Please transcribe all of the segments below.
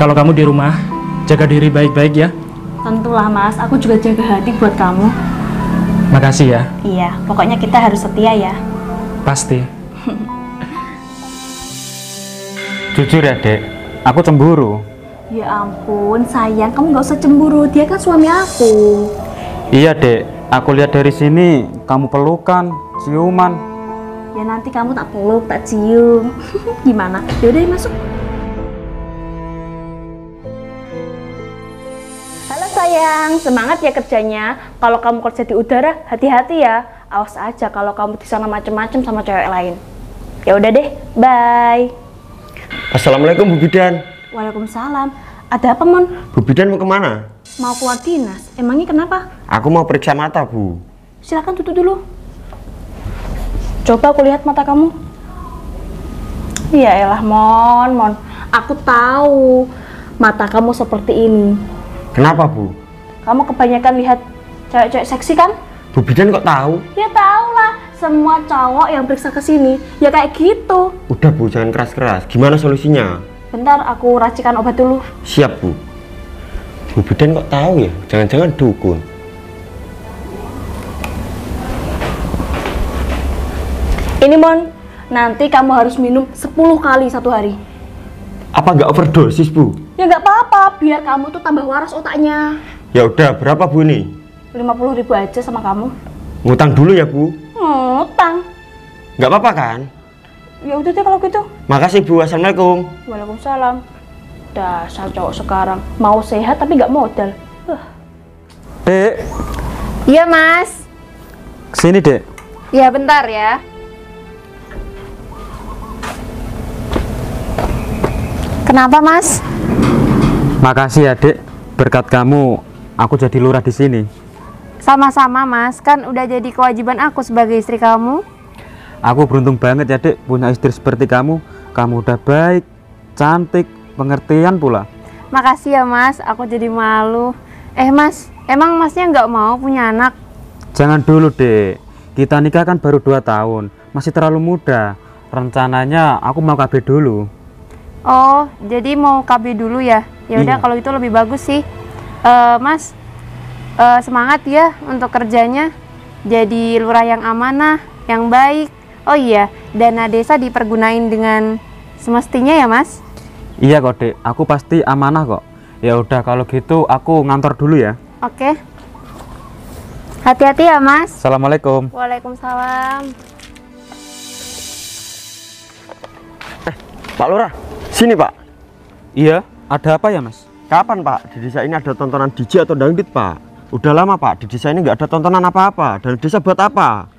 kalau kamu di rumah, jaga diri baik-baik ya. Tentulah Mas, aku juga jaga hati buat kamu. Makasih ya. Iya, pokoknya kita harus setia ya. Pasti. Jujur ya dek, aku cemburu. Ya ampun, sayang, kamu nggak usah cemburu. Dia kan suami aku. Iya dek, aku lihat dari sini kamu pelukan, ciuman. Ya nanti kamu tak peluk, tak cium. Gimana? Yaudah masuk. Halo sayang, semangat ya kerjanya. Kalau kamu kerja di udara, hati-hati ya. Awas aja kalau kamu di sana macem-macem sama cewek lain. Ya udah deh, bye. Assalamualaikum Bu Bidan. Waalaikumsalam. Ada apa Mon? Bu Bidan mau kemana? Mau keluar dinas? Emangnya kenapa? Aku mau periksa mata Bu. Silakan tutup dulu. Coba aku lihat mata kamu. Ya elah Mon. Aku tahu mata kamu seperti ini. Kenapa Bu? Kamu kebanyakan lihat cewek-cewek seksi kan? Bu Bidan kok tahu? Ya tahu lah. Semua cowok yang periksa ke sini ya kayak gitu. Udah Bu, jangan keras-keras. Gimana solusinya? Bentar, aku racikan obat dulu. Siap Bu. Bu Bidan kok tahu ya? Jangan-jangan dukun. Ini Mon, nanti kamu harus minum 10 kali satu hari. Apa nggak overdosis Bu? Ya nggak apa-apa, biar kamu tuh tambah waras otaknya. Ya udah, berapa Bu ini? 50.000 aja sama kamu. Ngutang dulu ya Bu. Ngutang. Nggak apa-apa kan? Ya udah deh kalau gitu. Makasih Bu, assalamualaikum. Waalaikumsalam. Dasar cowok sekarang mau sehat tapi nggak modal. Dek, Iya Mas. kesini dek. Ya bentar ya. Kenapa Mas? Makasih ya dek, berkat kamu aku jadi lurah di sini. Sama-sama Mas, kan udah jadi kewajiban aku sebagai istri kamu. Aku beruntung banget ya dek punya istri seperti kamu. Kamu udah baik, cantik, pengertian pula. Makasih ya Mas, aku jadi malu. Mas, emang Masnya nggak mau punya anak? Jangan dulu dek, kita nikah kan baru 2 tahun, masih terlalu muda. Rencananya aku mau KB dulu. Oh, jadi mau KB dulu ya? Ya udah Iya. kalau itu lebih bagus sih. Mas, semangat ya untuk kerjanya. Jadi lurah yang amanah, yang baik. Oh iya, dana desa dipergunain dengan semestinya ya Mas? Iya kok dek, aku pasti amanah kok. Ya udah kalau gitu aku ngantor dulu ya. Oke. Hati-hati ya Mas. Assalamualaikum. Waalaikumsalam. Pak Lurah, sini Pak. Iya, ada apa ya Mas? Kapan Pak? Di desa ini ada tontonan DJ atau dangdut Pak? Udah lama Pak, di desa ini nggak ada tontonan apa-apa. Dan desa buat apa?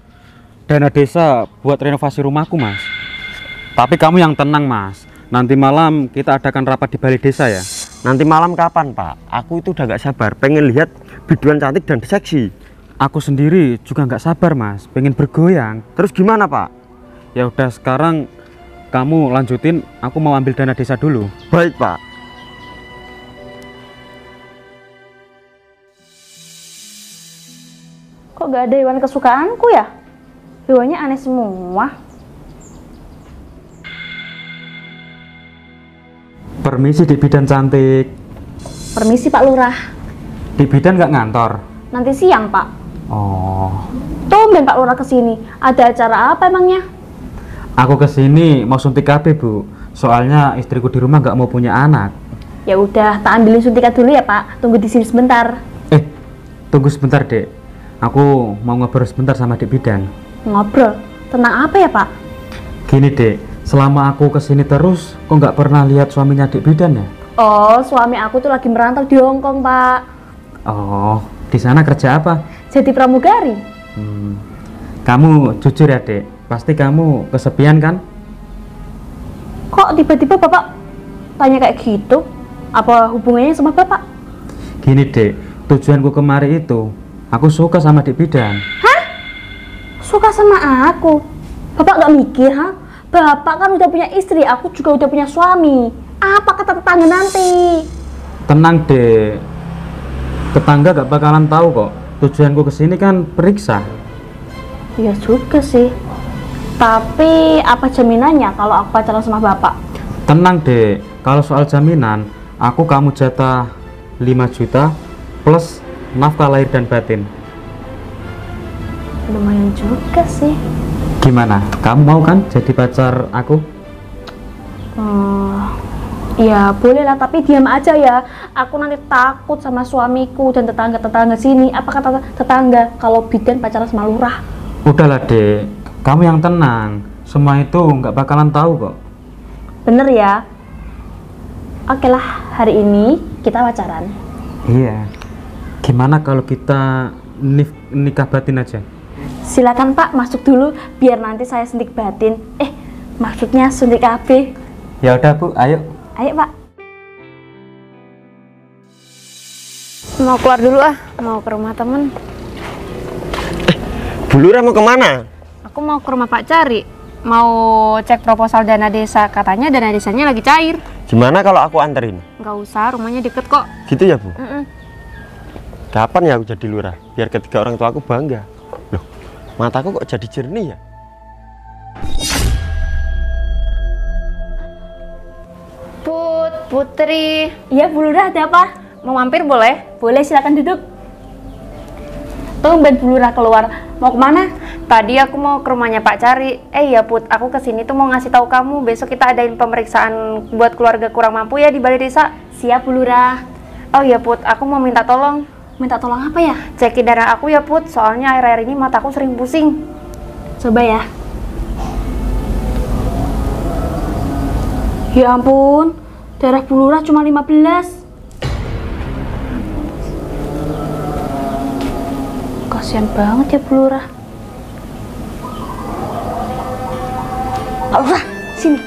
Dana desa buat renovasi rumahku Mas. Tapi kamu yang tenang Mas. Nanti malam kita adakan rapat di balai desa ya. Nanti malam kapan Pak? Aku itu udah nggak sabar, pengen lihat biduan cantik dan seksi. Aku sendiri juga nggak sabar Mas, pengen bergoyang. Terus gimana Pak? Ya udah sekarang kamu lanjutin, aku mau ambil dana desa dulu. Baik Pak. Kok gak ada hewan kesukaanku ya? Hewannya aneh semua. Permisi di bidan cantik. Permisi Pak Lurah. Di bidan nggak ngantor? Nanti siang Pak. Oh, Tumben Pak Lurah kesini. Ada acara apa emangnya? aku kesini mau suntik KB Bu. Soalnya istriku di rumah nggak mau punya anak. Ya udah, tak ambilin suntikan dulu ya Pak. Tunggu di sini sebentar. Tunggu sebentar dek. Aku mau ngobrol sebentar sama Dek Bidan. Ngobrol. Tentang apa ya Pak? Gini dek, selama aku kesini terus, kok nggak pernah lihat suaminya Dek Bidan ya? Oh, suami aku tuh lagi merantau di Hongkong Pak. Oh, di sana kerja apa? Jadi pramugari. Kamu jujur ya dek, pasti kamu kesepian kan? Kok tiba-tiba Bapak tanya kayak gitu? Apa hubungannya sama Bapak? Gini dek, tujuanku kemari itu, aku suka sama Dek Bidan. Suka sama aku? Bapak nggak mikir, ha? Bapak kan udah punya istri, aku juga udah punya suami. Apa kata tetangga nanti? Tenang dek, tetangga gak bakalan tahu kok. Tujuanku kesini kan periksa. Iya juga sih. Tapi apa jaminannya kalau aku pacaran sama Bapak? Tenang dek, kalau soal jaminan, aku kamu jatah 5 juta plus nafkah lahir dan batin. Lumayan juga sih. Gimana? Kamu mau kan jadi pacar aku? Ya boleh lah, tapi diam aja ya. Aku nanti takut sama suamiku dan tetangga-tetangga sini. Apa kata tetangga kalau Bidan pacaran sama lurah? Udahlah dek, kamu yang tenang. Semua itu nggak bakalan tahu kok. Bener ya? Oke lah, hari ini kita pacaran. Iya. Gimana kalau kita nikah batin aja? Silakan Pak, masuk dulu biar nanti saya suntik batin. Maksudnya suntik AB. Ya udah Bu, ayo. Ayo Pak. Mau keluar dulu mau ke rumah temen. Bu Lurah mau kemana? Aku mau ke rumah Pak Cari, mau cek proposal dana desa. Katanya dana desanya lagi cair. Gimana kalau aku anterin? Nggak usah, rumahnya deket kok. Gitu ya Bu? Kapan ya aku jadi lurah? Biar ketiga orang tua aku bangga. Loh, mataku kok jadi jernih ya? Putri, Iya Bu Lurah, ada apa? mau mampir boleh? Boleh, silakan duduk. Tumben Bu Lurah keluar. Mau kemana? Tadi aku mau ke rumahnya Pak Cari. Ya Put, aku kesini tuh mau ngasih tahu kamu besok kita adain pemeriksaan buat keluarga kurang mampu ya di balai desa. Siap Bu Lurah. Oh iya Put, aku mau minta tolong. Minta tolong apa ya? Cekin darah aku ya Put, soalnya akhir-akhir ini mataku sering pusing. Coba ya. Ya ampun, darah Bu Lurah cuma 15. Kasian banget ya Bu Lurah. Pak Lurah, sini.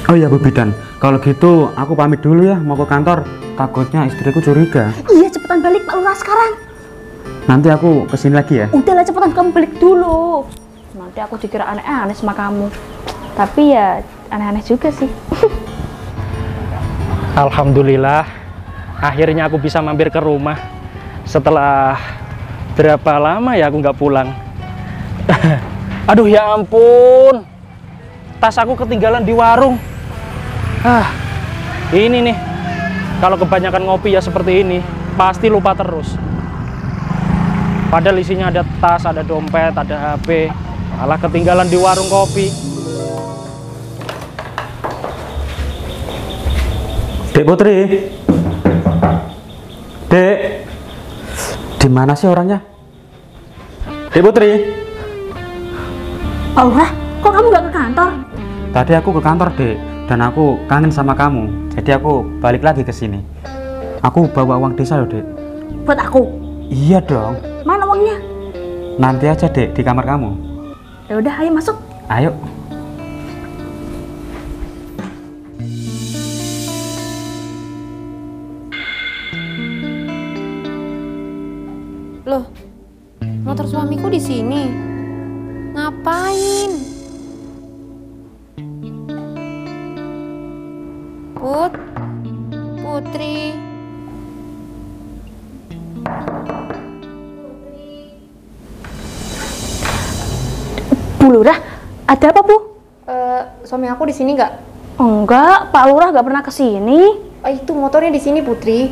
Oh iya Bu Bidan, kalau gitu aku pamit dulu ya, mau ke kantor. Takutnya istriku curiga. Iya, cepetan balik Pak Lurah sekarang. Nanti aku kesini lagi ya. Udahlah, cepetan kamu balik dulu. Nanti aku dikira aneh-aneh sama kamu. Tapi ya aneh-aneh juga sih. Alhamdulillah, akhirnya aku bisa mampir ke rumah. Setelah berapa lama ya aku nggak pulang. Aduh ya ampun, tas aku ketinggalan di warung. Ini nih, kalau kebanyakan ngopi ya seperti ini, pasti lupa terus. Padahal isinya ada tas, ada dompet, ada HP, malah ketinggalan di warung kopi. Dek Putri, Dek, di mana sih orangnya? Dek Putri, Pak Lurah, kok kamu nggak ke kantor? tadi aku ke kantor Dek, dan aku kangen sama kamu. Jadi aku balik lagi ke sini. Aku bawa uang desa loh Dek. Buat aku. Iya dong. Mana uangnya? Nanti aja Dek di kamar kamu. Ya udah, ayo masuk. Ayo. Loh, motor suamiku di sini. Ngapain? Putri. Bu Lurah, ada apa Bu? Suami aku di sini nggak? Enggak, Pak Lurah nggak pernah kesini. Itu motornya di sini Putri.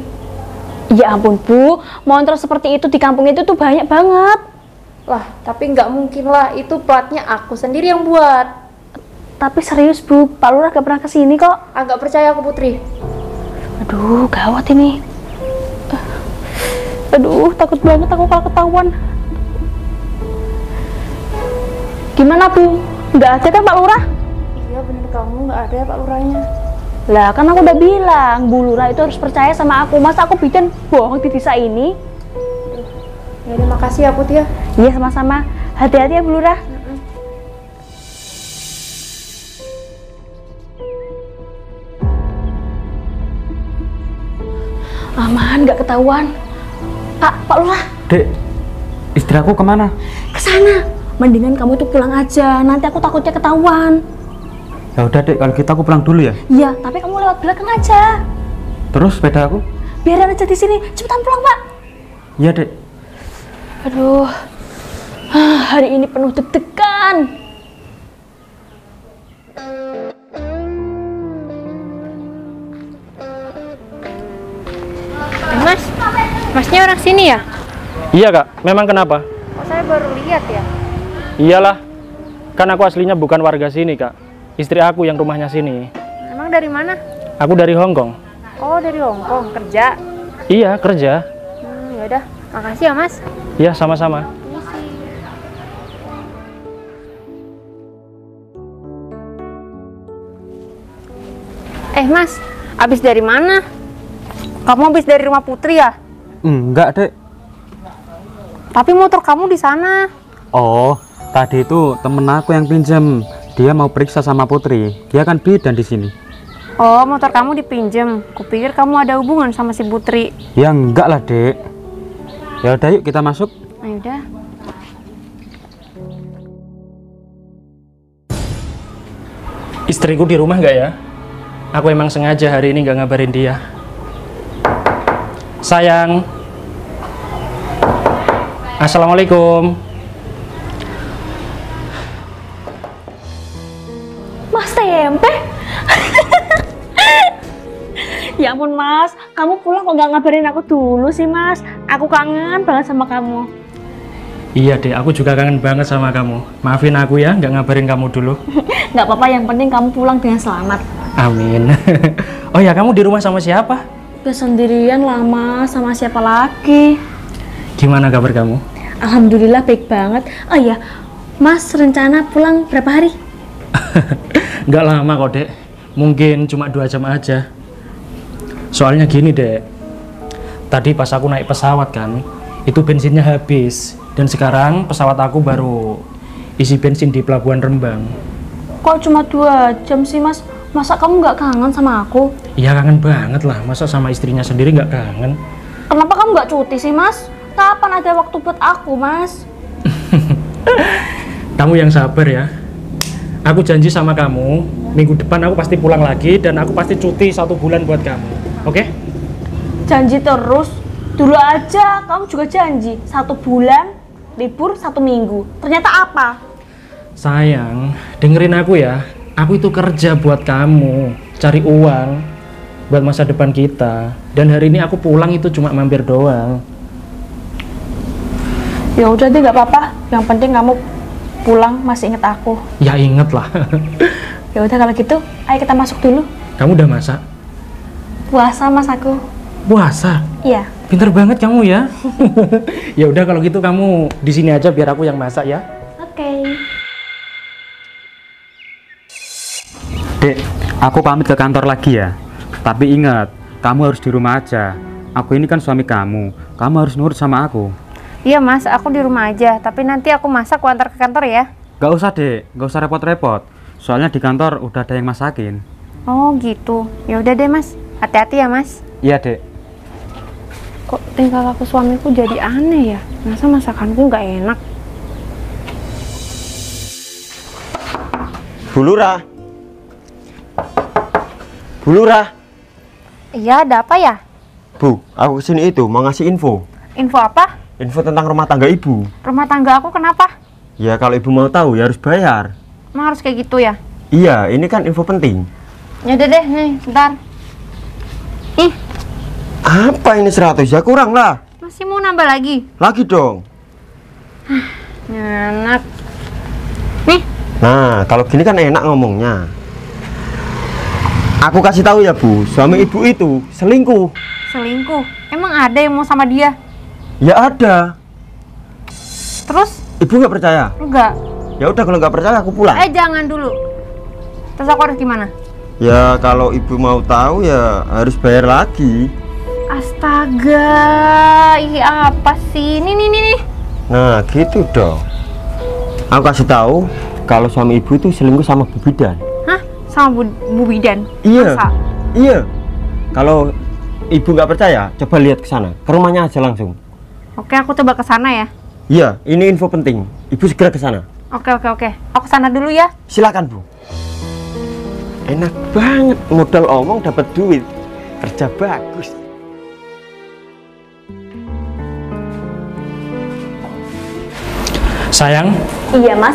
Ya ampun Bu, motor seperti itu di kampung itu tuh banyak banget. Lah, tapi nggak mungkin lah, itu platnya aku sendiri yang buat. Tapi serius Bu, Pak Lurah nggak pernah kesini kok. Agak percaya aku Putri. Aduh, gawat ini. Aduh, takut banget aku kalau ketahuan. Gimana Bu? Nggak ada kan Pak Lurah? Iya bener kamu, nggak ada Pak Lurahnya. Lah kan aku udah bilang, Bu Lurah itu harus percaya sama aku. Masa aku bikin bohong di desa ini? Ya udah, makasih ya Put ya. Iya sama-sama. Hati-hati ya Bu Lurah. Aman, nggak ketahuan. Pak Lurah, Dek, istri aku kemana? kesana. Mendingan kamu tuh pulang aja. Nanti aku takutnya ketahuan. Ya udah Dek, kalau gitu aku pulang dulu ya. Iya, tapi kamu lewat belakang aja. Terus sepeda aku? Biarin aja di sini. Cepetan pulang Pak. Iya Dek. Aduh, hari ini penuh deg-degan. Mas, masnya orang sini ya? Iya kak, memang kenapa? Oh, saya baru lihat ya. Iyalah, kan aku aslinya bukan warga sini kak. Istri aku yang rumahnya sini. Emang dari mana? Aku dari Hong Kong. Oh, dari Hongkong, kerja. Iya, kerja. Yaudah, makasih ya Mas. Iya, sama-sama. Mas, habis dari mana? Kamu habis dari rumah Putri ya? Enggak, Dek. Tapi motor kamu di sana. Oh, tadi itu temen aku yang pinjam. Dia mau periksa sama Putri. Dia kan bidan di sini. Oh, motor kamu dipinjem. Kupikir kamu ada hubungan sama si Putri. Ya enggak lah, Dek. Ya udah yuk kita masuk. Ayo udah. Istriku di rumah nggak ya? Aku emang sengaja hari ini nggak ngabarin dia. Sayang. Assalamualaikum. Mas Tempe? Ya ampun Mas, kamu pulang kok nggak ngabarin aku dulu sih Mas? Aku kangen banget sama kamu. Iya deh, aku juga kangen banget sama kamu. Maafin aku ya, nggak ngabarin kamu dulu. Nggak apa-apa, yang penting kamu pulang dengan selamat. Amin. Oh ya, kamu di rumah sama siapa? Gak sendirian lah Mas, sama siapa lagi? Gimana kabar kamu? Alhamdulillah baik banget. Oh iya, Mas rencana pulang berapa hari? Nggak lama kok dek, mungkin cuma 2 jam aja. Soalnya gini dek, tadi pas aku naik pesawat kan, itu bensinnya habis. Dan sekarang pesawat aku baru isi bensin di Pelabuhan Rembang. Kok cuma 2 jam sih Mas? Masa kamu nggak kangen sama aku? Iya kangen banget lah, masa sama istrinya sendiri nggak kangen? Kenapa kamu nggak cuti sih Mas? Kapan ada waktu buat aku Mas? Kamu yang sabar ya. Aku janji sama kamu, minggu depan aku pasti pulang lagi dan aku pasti cuti 1 bulan buat kamu. Oke? Janji terus? Dulu aja kamu juga janji 1 bulan, libur 1 minggu. Ternyata apa? Sayang, dengerin aku ya. Aku itu kerja buat kamu, cari uang buat masa depan kita. Dan hari ini aku pulang itu cuma mampir doang. Ya udah deh, nggak apa-apa. Yang penting kamu pulang masih inget aku. Ya inget lah. Ya udah kalau gitu, ayo kita masuk dulu. Kamu udah masak? Puasa Mas aku. Puasa? Iya. Pinter banget kamu ya. Ya udah kalau gitu kamu di sini aja biar aku yang masak ya. Oke. Dek, aku pamit ke kantor lagi ya. Tapi ingat, kamu harus di rumah aja. Aku ini kan suami kamu. Kamu harus nurut sama aku. Iya Mas, aku di rumah aja. Tapi nanti aku masak, aku antar ke kantor ya. Gak usah dek, gak usah repot-repot. Soalnya di kantor udah ada yang masakin. Oh gitu. Ya udah deh Mas. Hati-hati ya Mas. Iya dek. Kok tingkah laku suamiku jadi aneh ya? Masa masakanku nggak enak? Bu Lurah. Bu Lurah. Iya, ada apa ya? Bu, aku kesini itu mau ngasih info. Info apa? Info tentang rumah tangga ibu. Rumah tangga aku kenapa? Ya kalau ibu mau tahu ya harus bayar. Emang harus kayak gitu ya? Iya, ini kan info penting. Ya udah deh, nih, bentar. Ih, Apa ini 100? Ya kurang lah. masih mau nambah lagi? Lagi dong. Enak. Nih, Nah, kalau gini kan enak ngomongnya. Aku kasih tahu ya Bu, suami ibu itu selingkuh. selingkuh. Emang ada yang mau sama dia? Ya ada. Terus? Ibu nggak percaya? Enggak. Ya udah kalau nggak percaya aku pulang. Jangan dulu. Terus aku harus gimana? Ya kalau ibu mau tahu ya harus bayar lagi. Astaga, ini apa sih? Nih. Nah gitu dong. Aku kasih tahu kalau suami ibu itu selingkuh sama Bu Bidan. Hah? Sama Bu Bidan? Iya. Masa? Iya. Kalau ibu nggak percaya, coba lihat ke sana, ke rumahnya aja langsung. Oke, aku coba ke sana ya. Iya, ini info penting. Ibu segera ke sana. Oke. Aku sana dulu ya. Silakan Bu. Enak banget, modal omong dapat duit. Kerja bagus. Sayang, Iya Mas.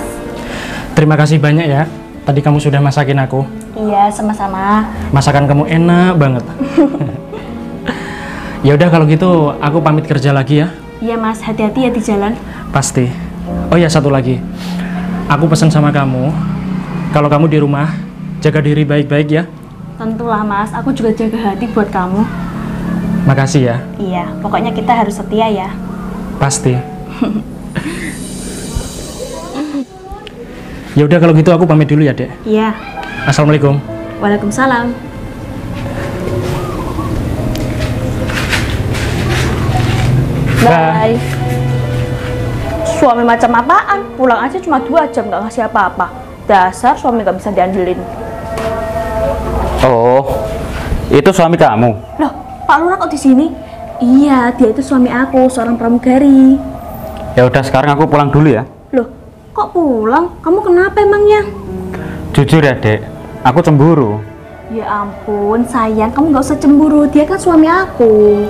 terima kasih banyak ya. Tadi kamu sudah masakin aku. Iya, sama-sama. Masakan kamu enak banget. Ya udah kalau gitu aku pamit kerja lagi ya. Iya Mas, hati-hati ya di jalan. Pasti. Oh ya, satu lagi. Aku pesan sama kamu, kalau kamu di rumah, jaga diri baik-baik ya. Tentulah Mas, aku juga jaga hati buat kamu. Makasih ya. Iya, pokoknya kita harus setia ya. Pasti. Ya udah kalau gitu aku pamit dulu ya, Dek. Iya. Assalamualaikum. Waalaikumsalam. Bye. Suami macam apaan? Pulang aja cuma 2 jam nggak ngasih apa-apa. Dasar suami nggak bisa diandelin. Oh, itu suami kamu? Loh, Pak Lurah kok di sini? Iya, dia itu suami aku, seorang pramugari. Ya udah, sekarang aku pulang dulu ya. Loh, kok pulang? Kamu kenapa emangnya? Jujur ya, Dek, aku cemburu. Ya ampun, sayang, kamu nggak usah cemburu. Dia kan suami aku.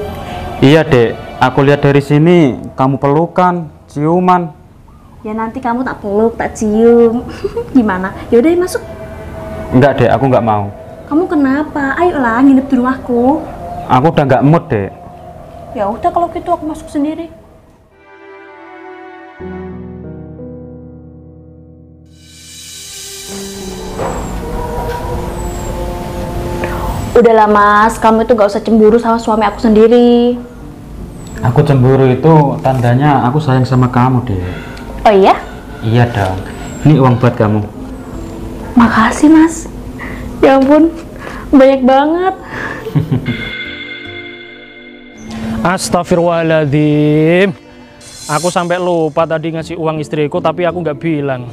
Iya, Dek. Aku lihat dari sini, kamu pelukan, ciuman. Ya nanti kamu tak peluk, tak cium. Gimana? Yaudah masuk. Enggak, Dek, aku nggak mau. Kamu kenapa? Ayolah nginep di rumahku. Aku udah nggak mood, Dek. Ya udah kalau gitu aku masuk sendiri. Udahlah Mas, kamu itu gak usah cemburu sama suami aku sendiri. Aku cemburu itu tandanya aku sayang sama kamu, Dek. Oh iya? Iya dong. Ini uang buat kamu. Makasih Mas. Ya ampun, banyak banget. Astagfirullahaladzim. Aku sampai lupa tadi ngasih uang istriku, tapi aku nggak bilang.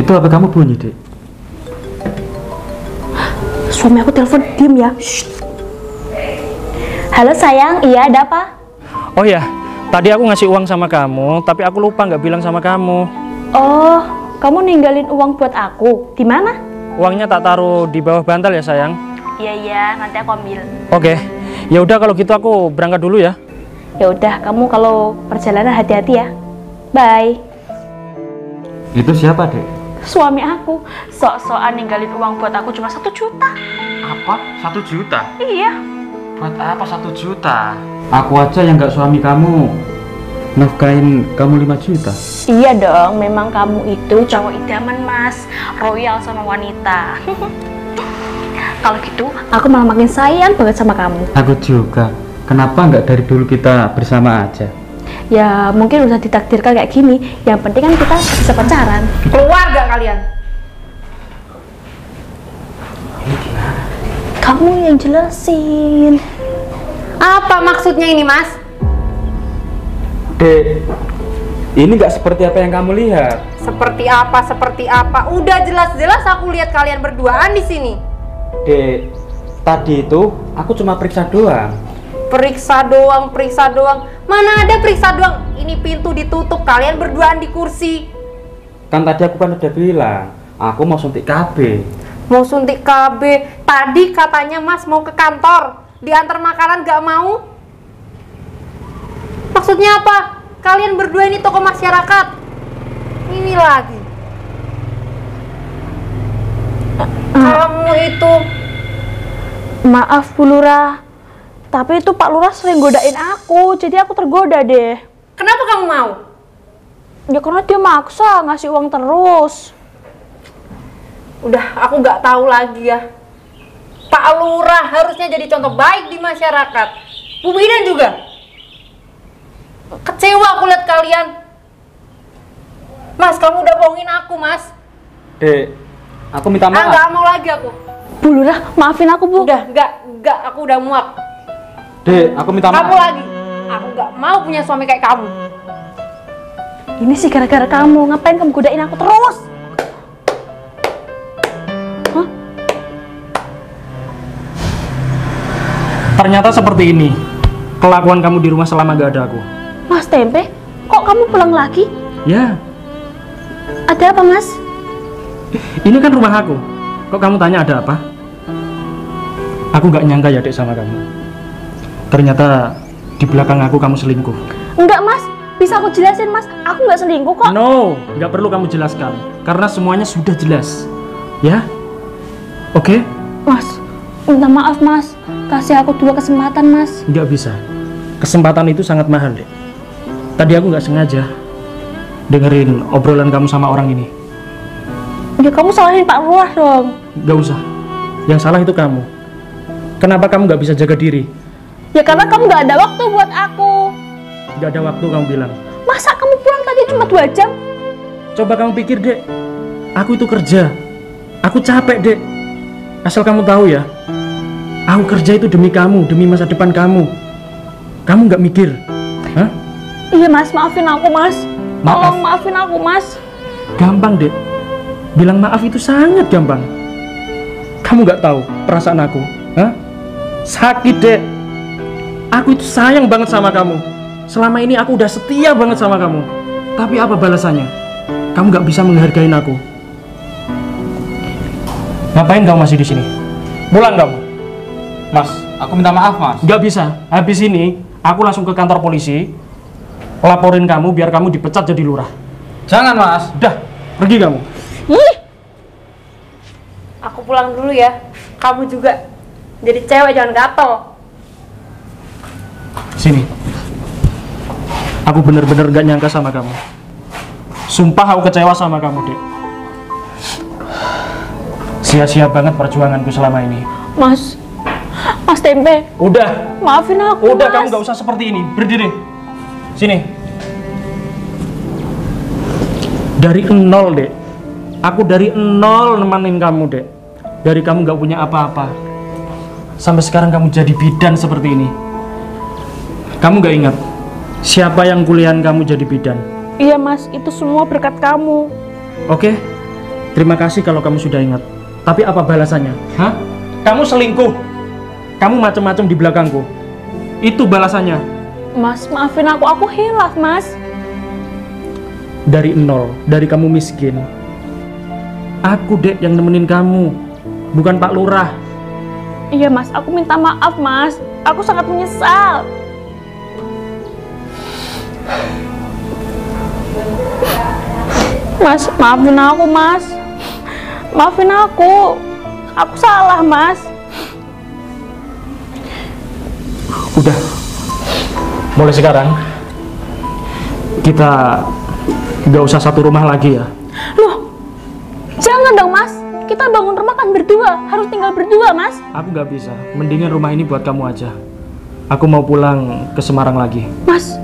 Itu apa kamu bunyi, Dek? Suami aku telepon, diem ya. Shh. Halo sayang, iya ada apa? Oh ya, tadi aku ngasih uang sama kamu, tapi aku lupa nggak bilang sama kamu. Oh, kamu ninggalin uang buat aku. Di mana? Uangnya tak taruh di bawah bantal ya sayang. Iya, nanti aku ambil. Oke, ya udah kalau gitu aku berangkat dulu ya. Ya udah, kamu kalau perjalanan hati-hati ya. Bye. Itu siapa, Dek? Suami aku sok-sokan ninggalin uang buat aku cuma 1 juta. Apa? 1 juta? Iya. Buat apa 1 juta? Aku aja yang nggak suami kamu nafkahin kamu 5 juta. Iya dong, memang kamu itu cowok idaman Mas, royal sama wanita. Kalau gitu, aku malah makin sayang banget sama kamu. Aku juga. Kenapa nggak dari dulu kita bersama aja? Ya mungkin udah ditakdirkan kayak gini. Yang penting kan kita bisa pacaran. Keluar gak kalian? Kamu yang jelasin. Apa maksudnya ini, Mas? Dek, ini nggak seperti apa yang kamu lihat. Seperti apa? Seperti apa? Udah jelas-jelas aku lihat kalian berduaan di sini. Dek, tadi itu aku cuma periksa doang. Periksa doang, periksa doang. Mana ada periksa doang? Ini pintu ditutup, kalian berduaan di kursi. Kan tadi aku kan udah bilang, aku mau suntik KB. Mau suntik KB. Tadi katanya Mas mau ke kantor, diantar makanan gak mau. Maksudnya apa? Kalian berdua ini tokoh masyarakat. Ini lagi. Kamu itu. Maaf Bu Lurah, tapi itu Pak Lurah sering godain aku, jadi aku tergoda deh. Kenapa kamu mau? Ya karena dia maksa ngasih uang terus. Udah, aku nggak tahu lagi ya. Pak Lurah harusnya jadi contoh baik di masyarakat. Bu Bidan juga. Kecewa aku lihat kalian. Mas, kamu udah bohongin aku, Mas. Dek, aku minta maaf. Nggak mau lagi aku. Bu Lurah, maafin aku Bu. Udah, nggak, aku udah muak. Dek, aku minta maaf. Kamu lagi. Aku nggak mau punya suami kayak kamu. Ini sih gara-gara kamu, ngapain kamu godain aku terus? Hah? Ternyata seperti ini kelakuan kamu di rumah selama gak ada aku. Mas Tempe, kok kamu pulang lagi? Ya, Ada apa Mas? ini kan rumah aku. Kok kamu tanya ada apa? Aku gak nyangka ya Dek sama kamu. Ternyata di belakang aku kamu selingkuh. Enggak Mas, bisa aku jelasin Mas, aku nggak selingkuh kok. No, nggak perlu kamu jelaskan. Karena semuanya sudah jelas. Ya? Oke? Mas, minta maaf Mas, kasih aku 2 kesempatan Mas. Nggak bisa. Kesempatan itu sangat mahal, Dek. Tadi aku nggak sengaja dengerin obrolan kamu sama orang ini. Ya kamu salahin Pak Lurah dong. Nggak usah. Yang salah itu kamu. Kenapa kamu nggak bisa jaga diri? Ya karena kamu nggak ada waktu buat aku. Nggak ada waktu kamu bilang. Masa kamu pulang tadi cuma 2 jam? Coba kamu pikir, Dek. Aku itu kerja. Aku capek, Dek. Asal kamu tahu ya. Aku kerja itu demi kamu, demi masa depan kamu. Kamu nggak mikir? Hah? Iya Mas, maafin aku Mas. Maaf. Tolong maafin aku Mas. Gampang, Dek. Bilang maaf itu sangat gampang. Kamu nggak tahu perasaan aku. Hah? Sakit, Dek. Aku itu sayang banget sama kamu. Selama ini aku udah setia banget sama kamu. Tapi apa balasannya? Kamu nggak bisa menghargai aku. Ngapain kamu masih di sini? Pulang kamu. Mas, aku minta maaf, Mas. Nggak bisa. Habis ini aku langsung ke kantor polisi. Laporin kamu biar kamu dipecat jadi lurah. Jangan, Mas. Udah, pergi kamu. Ih, Aku pulang dulu ya. Kamu juga jadi cewek jangan gatel. Sini. Aku bener-bener gak nyangka sama kamu. Sumpah aku kecewa sama kamu, Dek. Sia-sia banget perjuanganku selama ini. Mas Tempe, Udah, maafin aku udah Mas. kamu gak usah seperti ini. Berdiri. Sini. Dari 0, Dek. Aku dari 0 nemenin kamu, Dek. Dari kamu gak punya apa-apa. Sampai sekarang kamu jadi bidan seperti ini. Kamu gak ingat siapa yang kuliahan kamu jadi bidan? Iya Mas, itu semua berkat kamu. Oke, terima kasih kalau kamu sudah ingat. Tapi apa balasannya? Hah? Kamu selingkuh. Kamu macam-macam di belakangku. Itu balasannya. Mas, maafin aku hilaf Mas. Dari 0, dari kamu miskin. Aku, Dek, yang nemenin kamu. Bukan Pak Lurah. Iya Mas, aku minta maaf Mas. Aku sangat menyesal. Mas, maafin aku Mas. Maafin aku. Aku salah Mas. Udah. Mulai sekarang kita nggak usah satu rumah lagi ya. Loh, jangan dong Mas. Kita bangun rumah kan berdua. Harus tinggal berdua Mas. Aku nggak bisa. Mendingan rumah ini buat kamu aja. Aku mau pulang ke Semarang lagi. Mas,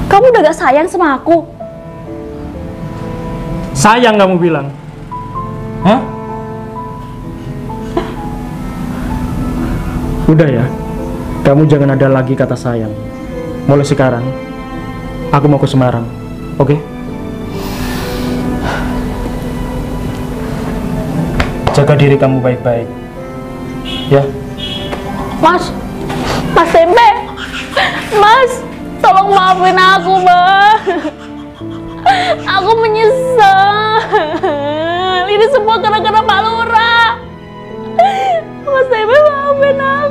kamu udah gak sayang sama aku? Sayang kamu bilang. Hah? Udah ya. Kamu jangan ada lagi kata sayang. Mulai sekarang aku mau ke Semarang. Oke? Jaga diri kamu baik-baik. Ya. Mas Tempe, Mas, tolong maafin aku, Bang. Aku menyesal. Ini semua gara-gara Pak Lurah. Mas Tempe, maafin aku.